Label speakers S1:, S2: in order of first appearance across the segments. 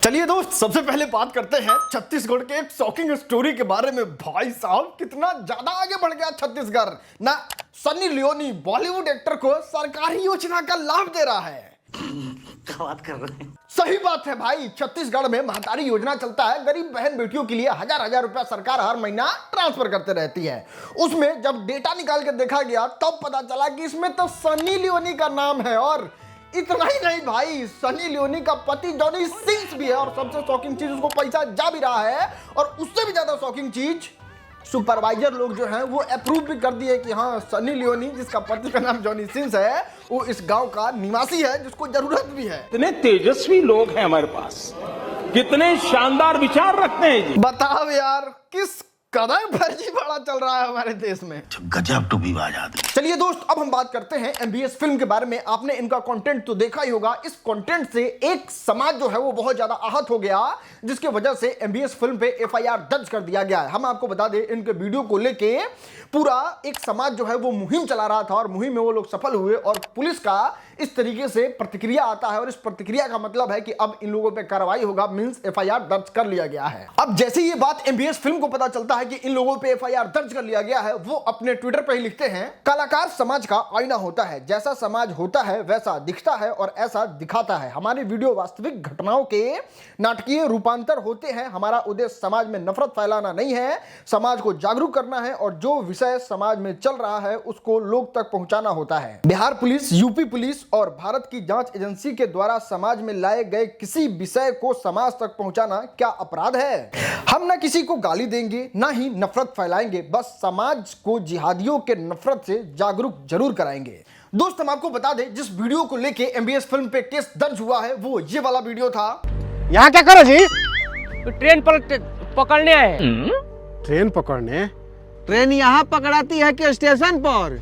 S1: चलिए दोस्त, सबसे पहले बात करते हैं छत्तीसगढ़ के एक शॉकिंग स्टोरी के बारे में। भाई साहब, कितना ज्यादा आगे बढ़ गया छत्तीसगढ़ ना। सनी लियोनी बॉलीवुड एक्टर को सरकारी योजना का लाभ दे रहा है।
S2: क्या बात कर रहे हैं?
S1: सही बात है भाई। छत्तीसगढ़ में महतारी योजना चलता है। गरीब बहन बेटियों के लिए हजार हजार रुपया सरकार हर महीना ट्रांसफर करते रहती है। उसमें जब डेटा निकाल के देखा गया तब पता चला कि इसमें तो सनी लियोनी का नाम है। और इतना ही नहीं भाई, सनी लियोनी का पति जॉनी सिंह भी है। और सबसे शॉकिंग चीज, उसको पैसा जा भी रहा है। और उससे भी ज्यादा शॉकिंग चीज, सुपरवाइजर लोग जो हैं वो अप्रूव भी कर दिए कि हाँ, सनी लियोनी जिसका पति का नाम जॉनी सिंह है वो इस गांव का निवासी है, जिसको जरूरत भी है।
S3: कितने तेजस्वी लोग हैं हमारे पास, कितने शानदार विचार रखते हैं जी।
S1: बताओ यार, किस कदर फर्जीवाड़ा चल रहा है हमारे देश में।
S2: गजब टू विवाद।
S1: चलिए दोस्त, अब हम बात करते हैं एमबीएस फिल्म के बारे में। आपने इनका कंटेंट तो देखा ही होगा। इस कंटेंट से एक समाज जो है वो बहुत ज्यादा आहत हो गया, जिसकी वजह से एमबीएस फिल्म पे एफआईआर दर्ज कर दिया गया है। हम आपको बता दें, इनके वीडियो को लेके पूरा एक समाज जो है वो मुहिम चला रहा था और मुहिम में वो लोग सफल हुए। और पुलिस का इस तरीके से प्रतिक्रिया आता है और इस प्रतिक्रिया का मतलब है कि अब इन लोगों पे कार्रवाई होगा, मींस एफआईआर दर्ज कर लिया गया है। अब जैसे ये बात एमबीएस फिल्म को पता चलता है कि इन लोगों पे एफआईआर दर्ज कर लिया गया है, वो अपने ट्विटर पे ही लिखते हैं, कलाकार समाज का आईना होता है, जैसा समाज होता है वैसा दिखता है और ऐसा दिखाता है। हमारी वीडियो वास्तविक घटनाओं के नाटकीय रूपांतर होते हैं। हमारा उद्देश्य समाज में नफरत फैलाना नहीं है, समाज को जागरूक करना है और जो विषय समाज में चल रहा है उसको लोग तक पहुंचाना होता है। बिहार पुलिस, यूपी पुलिस और भारत की जांच एजेंसी के द्वारा समाज में लाए गए किसी विषय को समाज तक पहुंचाना क्या अपराध है? हम ना किसी को गाली देंगे, ना ही नफरत फैलाएंगे, बस समाज को जिहादियों के नफरत से जागरूक जरूर कराएंगे। दोस्त, हम आपको बता दें, जिस वीडियो को लेके एमबीएस फिल्म पे केस दर्ज हुआ है वो ये वाला वीडियो था।
S4: यहाँ क्या करो जी?
S5: तो ट्रेन पकड़ने आए हैं।
S4: ट्रेन पकड़ने? ट्रेन यहाँ पकड़ाती है कि स्टेशन पर?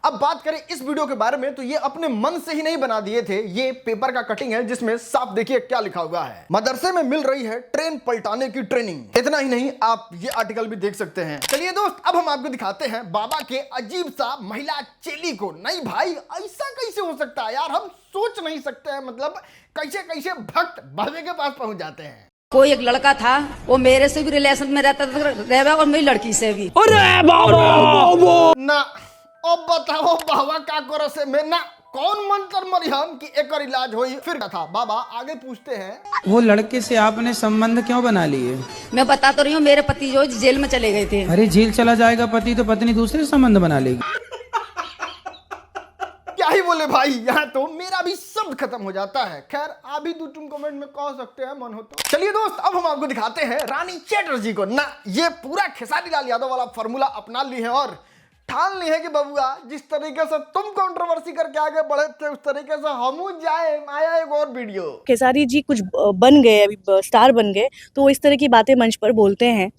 S1: अब बात करें इस वीडियो के बारे में, तो ये अपने मन से ही नहीं बना दिए थे। ये पेपर का कटिंग है जिसमें साफ देखिए क्या लिखा हुआ है। मदरसे में मिल रही है ट्रेन पलटाने की ट्रेनिंग। इतना ही नहीं, आप ये आर्टिकल भी देख सकते हैं। चलिए दोस्त, अब हम आपको दिखाते हैं बाबा के अजीब सा महिला चेली को। नहीं भाई, ऐसा कैसे हो सकता है यार? हम सोच नहीं सकते हैं, मतलब कैसे कैसे भक्त बाबे के पास पहुंच जाते हैं।
S6: कोई एक लड़का था, वो मेरे से भी रिलेशन में रहता था और मेरी लड़की से भी।
S5: अरे बाबा
S1: ना, अब बताओ बाबा का करो से में ना कौन मंत्र मरियम की एक इलाज हुई। फिर था बाबा आगे पूछते हैं,
S7: वो लड़के से आपने संबंध क्यों बना लिए?
S6: मैं बता तो रही हूँ, मेरे पति जो जेल में चले गए थे।
S7: अरे जेल चला जाएगा पति तो पत्नी दूसरे से संबंध बना लेगी।
S1: क्या ही बोले भाई, यहाँ तो मेरा भी शब्द खत्म हो जाता है। खैर, आप भी तुम कमेंट में कह सकते हैं मन हो तो। चलिए दोस्त, अब हम आपको दिखाते हैं रानी चैटर्जी को। ना, ये पूरा खेसारी लाल यादव वाला फॉर्मूला अपना ली है और ठान ली है कि बबुआ, जिस तरीके से तुम कंट्रोवर्सी करके आगे बढ़े थे उस तरीके से हम जाए। आया एक और वीडियो,
S8: खेसारी जी कुछ बन गए, अभी स्टार बन गए, तो वो इस तरह की बातें मंच पर बोलते हैं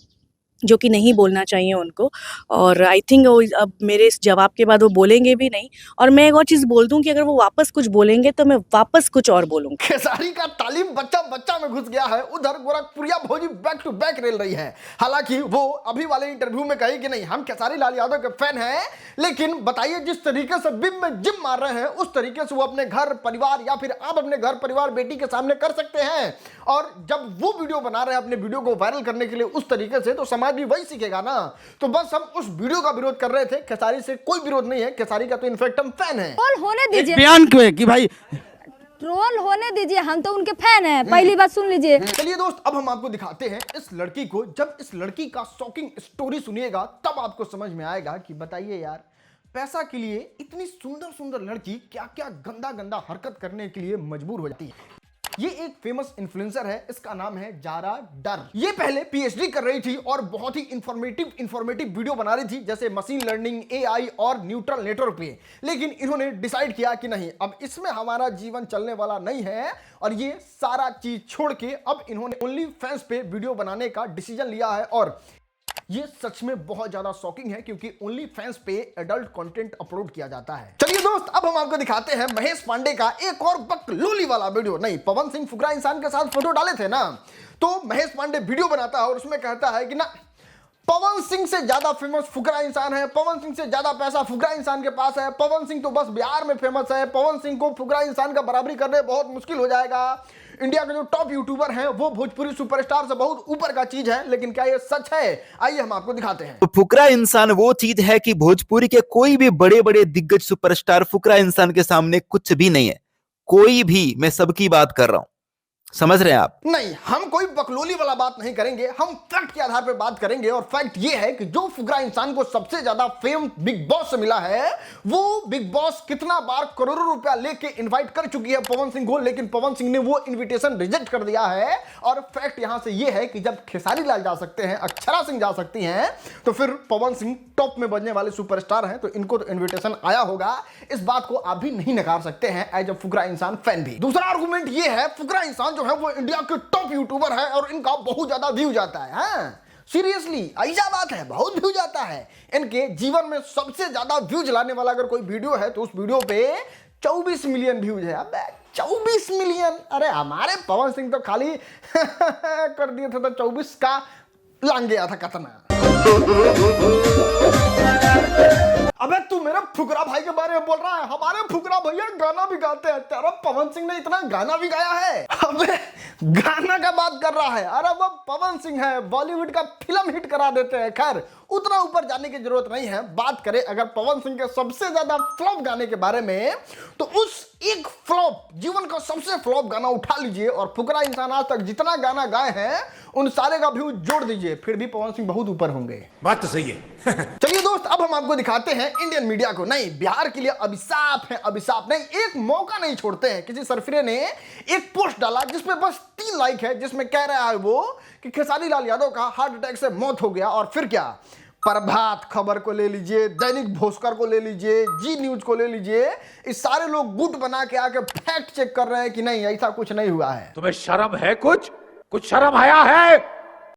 S8: जो कि नहीं बोलना चाहिए उनको। और आई थिंक वो अब मेरे इस जवाब के बाद वो बोलेंगे भी नहीं। और मैं एक और चीज़ बोल दूं कि अगर वो वापस कुछ बोलेंगे तो मैं वापस कुछ और बोलूँगी।
S1: खेसारी का तालीम बच्चा बच्चा में घुस गया है। उधर गोरखपुरिया भौजी बैक टू बैक रेल रही है। हालांकि वो अभी वाले इंटरव्यू में कही कि नहीं, हम खेसारी लाल यादव के फैन हैं, लेकिन बताइए जिस तरीके से बिम में जिम मार रहे हैं उस तरीके से वो अपने घर परिवार या फिर आप अपने घर परिवार बेटी के सामने कर सकते हैं। और जब वो वीडियो बना रहे हैं अपने वीडियो को वायरल करने के लिए उस तरीके से, तो समाज भी वही सीखेगा ना। तो बस हम उस वीडियो का विरोध कर रहे थे। खेसारी से कोई विरोध नहीं है, खेसारी का तो इनफैक्ट हम फैन है।
S9: होने दीजिए,
S4: बयान क्यों है कि भाई
S9: ट्रोल होने दीजिए, हम तो उनके फैन हैं। पहली बात सुन लीजिए।
S1: चलिए दोस्त, अब हम आपको दिखाते हैं इस लड़की को। जब इस लड़की का शॉकिंग स्टोरी सुनिएगा तब आपको समझ में आएगा कि बताइए यार, पैसा के लिए इतनी सुंदर सुंदर लड़की क्या क्या गंदा गंदा हरकत करने के लिए मजबूर हो जाती है। ये एक फेमस इन्फ्लुएंसर है, इसका नाम है जारा डर। ये पहले पीएचडी कर रही थी और बहुत ही इंफॉर्मेटिव वीडियो बना रही थी, जैसे मशीन लर्निंग, एआई और न्यूट्रल नेटवर्क पे। लेकिन इन्होंने डिसाइड किया कि नहीं, अब इसमें हमारा जीवन चलने वाला नहीं है और ये सारा चीज छोड़ के अब इन्होंने ओनली फैंस पे वीडियो बनाने का डिसीजन लिया है। और ये सच में बहुत ज्यादा शॉकिंग है क्योंकि ओनली फैंस पे एडल्ट कंटेंट अपलोड किया जाता है। चलिए दोस्त, अब हम आपको दिखाते हैं महेश पांडे का एक और बकलोली वाला वीडियो। नहीं, पवन सिंह फुकरा इंसान के साथ फोटो डाले थे ना, तो महेश पांडे वीडियो बनाता है और उसमें कहता है कि ना, पवन सिंह से ज्यादा फेमस फुकरा इंसान है, पवन सिंह से ज्यादा पैसा फुकरा इंसान के पास है, पवन सिंह तो बस बिहार में फेमस है, पवन सिंह को फुकरा इंसान का बराबरी करने बहुत मुश्किल हो जाएगा। इंडिया के जो टॉप यूट्यूबर हैं वो भोजपुरी सुपरस्टार से बहुत ऊपर का चीज है, लेकिन क्या ये सच है? आइए हम आपको दिखाते हैं।
S10: तो फुकरा इंसान वो चीज है कि भोजपुरी के कोई भी बड़े बड़े दिग्गज सुपरस्टार फुकरा इंसान के सामने कुछ भी नहीं है। कोई भी, मैं सबकी बात कर रहा हूं, समझ रहे हैं आप?
S1: नहीं, हम कोई बकलोली वाला बात नहीं करेंगे, हम फैक्ट के आधार पर बात करेंगे। और फैक्ट ये है कि जो फुकरा इंसान को सबसे ज्यादा फेम बिग बॉस से मिला है, वो बिग बॉस कितना बार करोड़ों रुपया लेके इनवाइट कर चुकी है पवन सिंह को, लेकिन पवन सिंह ने वो इनविटेशन रिजेक्ट कर दिया है। और फैक्ट यहां से ये है कि जब खेसारी लाल जा सकते हैं, अक्षरा सिंह जा सकती हैं, तो फिर पवन सिंह टॉप में बजने वाले सुपरस्टार हैं, तो इनको तो इन्विटेशन आया होगा। इस बात को आप भी नहीं नकार सकते हैं एज अ फुकरा इंसान फैन भी। दूसरा आर्गुमेंट ये है, फुकरा इंसान है वो इंडिया के टॉप यूट्यूबर है और इनका बहुत ज्यादा व्यू जाता है। सीरियसली ऐसा बात है, बहुत व्यू जाता है। इनके जीवन में सबसे ज्यादा व्यूज लाने वाला अगर कोई वीडियो है तो उस वीडियो पे 24 मिलियन व्यूज है। अबे 24 मिलियन! अरे हमारे पवन सिंह तो खाली कर दिए थे तो 24 का लांग गया था कितना। अबे तू मेरे फुकरा भाई के बारे में बोल रहा है? हमारे फुकरा भैया गाना भी गाते हैं। तेरा पवन सिंह ने इतना गाना भी गाया है? अबे गाना का बात कर रहा है? अरे वो पवन सिंह है, बॉलीवुड का फिल्म हिट करा देते हैं। खैर उतना ऊपर जाने की जरूरत नहीं है। बात करें अगर पवन सिंह के सबसे ज्यादा फ्लॉप गाने के बारे में, तो उस एक फ्लॉप, जीवन का सबसे फ्लॉप गाना उठा लीजिए और फुकरा इंसान आज तक जितना गाना गाए हैं उन सारे का व्यू जोड़ दीजिए, फिर भी पवन सिंह बहुत ऊपर होंगे।
S3: बात तो सही है।
S1: चलिए दोस्त, अब हम आपको दिखाते हैं इंडियन मीडिया को। नहीं, बिहार के लिए अभिशाप है, अभिशाप नहीं, एक मौका नहीं छोड़ते हैं। किसी सरफिरे ने एक पोस्ट डाला जिसमें बस 3 लाइक है, जिसमें कह रहा है वो कि खेसारी लाल यादव का हार्ट अटैक से मौत हो गया। और फिर क्या, प्रभात खबर को ले लीजिए, दैनिक भास्कर को ले लीजिए, जी न्यूज को ले लीजिए, इस सारे लोग गुट बना के आके फैक्ट चेक कर रहे हैं कि नहीं ऐसा कुछ नहीं हुआ है।
S3: तुम्हें शर्म है? कुछ शर्म आया है?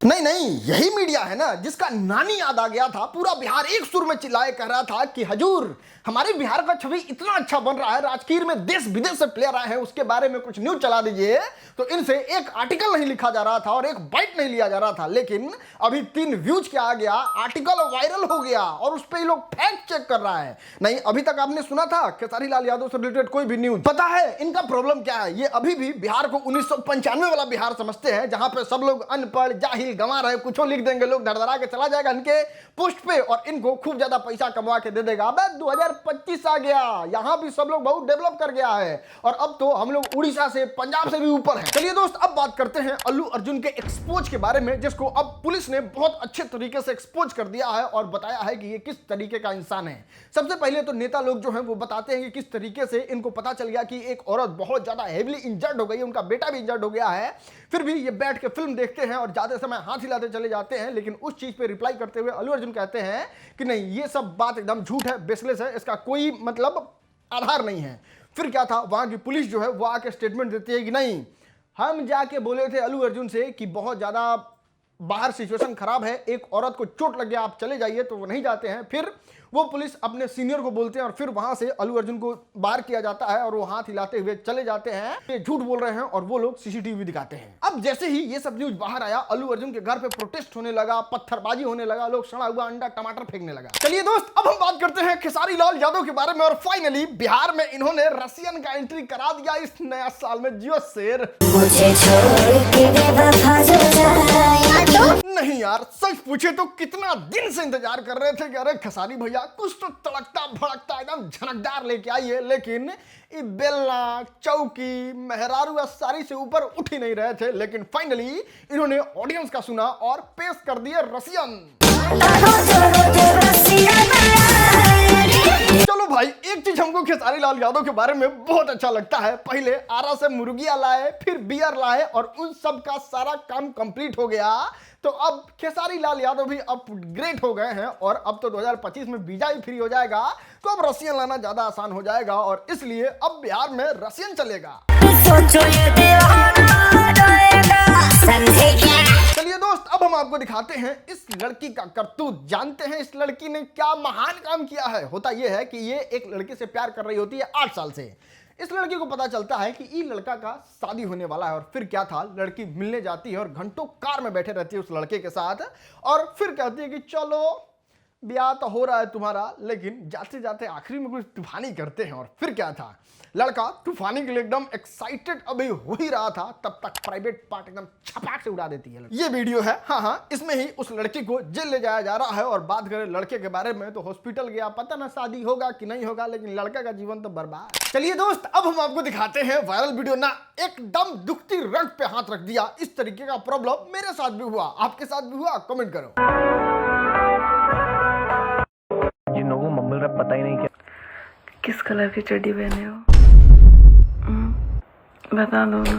S1: नहीं, यही मीडिया है ना जिसका नानी याद आ गया था। पूरा बिहार एक सुर में चिल्लाए कह रहा था कि हजूर, हमारे बिहार का छवि इतना अच्छा बन रहा है, राजकीय में देश विदेश से प्लेयर आए हैं, उसके बारे में कुछ न्यूज चला दीजिए। तो इनसे एक आर्टिकल नहीं लिखा जा रहा था और एक बाइट नहीं लिया जा रहा था। लेकिन अभी 3 व्यूज क्या आ गया, आर्टिकल वायरल हो गया और उस पर लोग फैक्ट चेक कर रहा है। नहीं, अभी तक आपने सुना था खेसारी लाल यादव से रिलेटेड कोई भी न्यूज? पता है इनका प्रॉब्लम क्या है? ये अभी भी बिहार को 1995 वाला बिहार समझते हैं, जहां पे सब लोग अनपढ़ जाहिल गंवार है, कुछ लिख देंगे, लोग धड़धड़ा के चला जाएगा इनके पोस्ट पे और इनको खूब ज्यादा पैसा कमा के दे देगा। अबे 2025 आ गया, यहां भी सब लोग बहुत डेवलप कर गया है और अब तो हम लोग उड़ीसा से, पंजाब से भी ऊपर हैं। चलिए दोस्त, अब बात करते हैं अल्लू अर्जुन के एक्सपोज के बारे में, जिसको अब पुलिस ने बहुत अच्छे तरीके से एक्सपोज कर दिया है और बताया है कि ये किस तरीके का इंसान है। सबसे पहले तो नेता लोग जो हैं वो बताते हैं कि किस तरीके से इनको पता चल गया कि एक औरत बहुत ज्यादा हेवीली इंजर्ड हो गई है, उनका बेटा भी इंजर्ड हो गया है। फिर भी ये बैठ के फिल्म देखते हैं और ज्यादा समय हाथ हिलाते चले जाते हैं। लेकिन उस चीज पे रिप्लाई करते हुए अल्लू अर्जुन कहते हैं कि नहीं, ये सब बात एकदम झूठ है, बेसलेस है, इसका कोई मतलब आधार नहीं है। फिर क्या था, वहां की पुलिस जो है वो आके स्टेटमेंट देती है कि नहीं, हम जाके बोले थे अल्लू अर्जुन से कि बहुत ज्यादा बाहर सिचुएशन खराब है, एक औरत को चोट लग गया, आप चले जाइए, तो वो नहीं जाते हैं। फिर वो पुलिस अपने सीनियर को बोलते हैं और फिर वहां से अल्लू अर्जुन को बाहर किया जाता है और वो हाथ हिलाते हुए चले जाते हैं। ये झूठ बोल रहे हैं और वो लोग सीसीटीवी दिखाते हैं। अब जैसे ही ये सब न्यूज बाहर आया, अल्लू अर्जुन के घर पे प्रोटेस्ट होने लगा, पत्थरबाजी होने लगा, लोग सड़ा हुआ अंडा टमाटर फेंकने लगा। चलिए दोस्त, अब हम बात करते हैं खेसारी लाल यादव के बारे में। और फाइनली बिहार में इन्होंने रसियन का एंट्री करा दिया इस नया साल में। जियो शेर, नहीं यार, सच पूछे तो कितना दिन से इंतजार कर रहे थे कि अरे खेसारी भैया कुछ तो तड़कता भड़कता एकदम झनकदार लेके आइए, लेकिन ये बेलना, चौकी, मेहरारू सारी से ऊपर उठ ही नहीं रहे थे। लेकिन फाइनली इन्होंने ऑडियंस का सुना और पेश कर दिए रसियन। चलो भाई, एक चीज हमको खेसारी लाल यादव के बारे में बहुत अच्छा लगता है। पहले आरा से मुर्गियां लाए, फिर बियर लाए और उन सब का सारा काम कंप्लीट हो गया। तो अब खेसारी लाल यादव भी अपग्रेड हो गए हैं और अब तो 2025 में वीजा ही फ्री हो जाएगा, तो अब रसियन लाना ज्यादा आसान हो जाएगा और इसलिए अब बिहार में रसियन चलेगा। चलिए दोस्त, अब हम आपको दिखाते हैं इस लड़की का करतूत। जानते हैं इस लड़की ने क्या महान काम किया है? होता यह है कि ये एक लड़के से प्यार कर रही होती है 8 साल से। इस लड़की को पता चलता है कि ये लड़का का शादी होने वाला है। और फिर क्या था, लड़की मिलने जाती है और घंटों कार में बैठे रहती है उस लड़के के साथ और फिर कहती है कि चलो ब्याह तो हो रहा है तुम्हारा, लेकिन जाते जाते आखिरी में कुछ तूफानी करते हैं। और फिर क्या था, लड़का तूफानी के लिए एकदम एक्साइटेड अभी हो ही रहा था, तब तक प्राइवेट पार्ट एकदम छपाक से उड़ा देती है। ये वीडियो है, हाँ, इसमें ही उस लड़की को जेल ले जाया जा रहा है। और बात करें लड़के के बारे में तो हॉस्पिटल गया, पता ना शादी होगा कि नहीं होगा, लेकिन लड़का का जीवन तो बर्बाद। चलिए दोस्त, अब हम आपको दिखाते हैं वायरल वीडियो ना एकदम दुखती रग पे हाथ रख दिया। इस तरीके का प्रॉब्लम मेरे साथ भी हुआ, आपके साथ भी हुआ? कमेंट करो।
S5: जिन लोगों को मम्मी रब पता ही नहीं क्या
S8: किस कलर की चड्डी पहने हो? बता दो ना।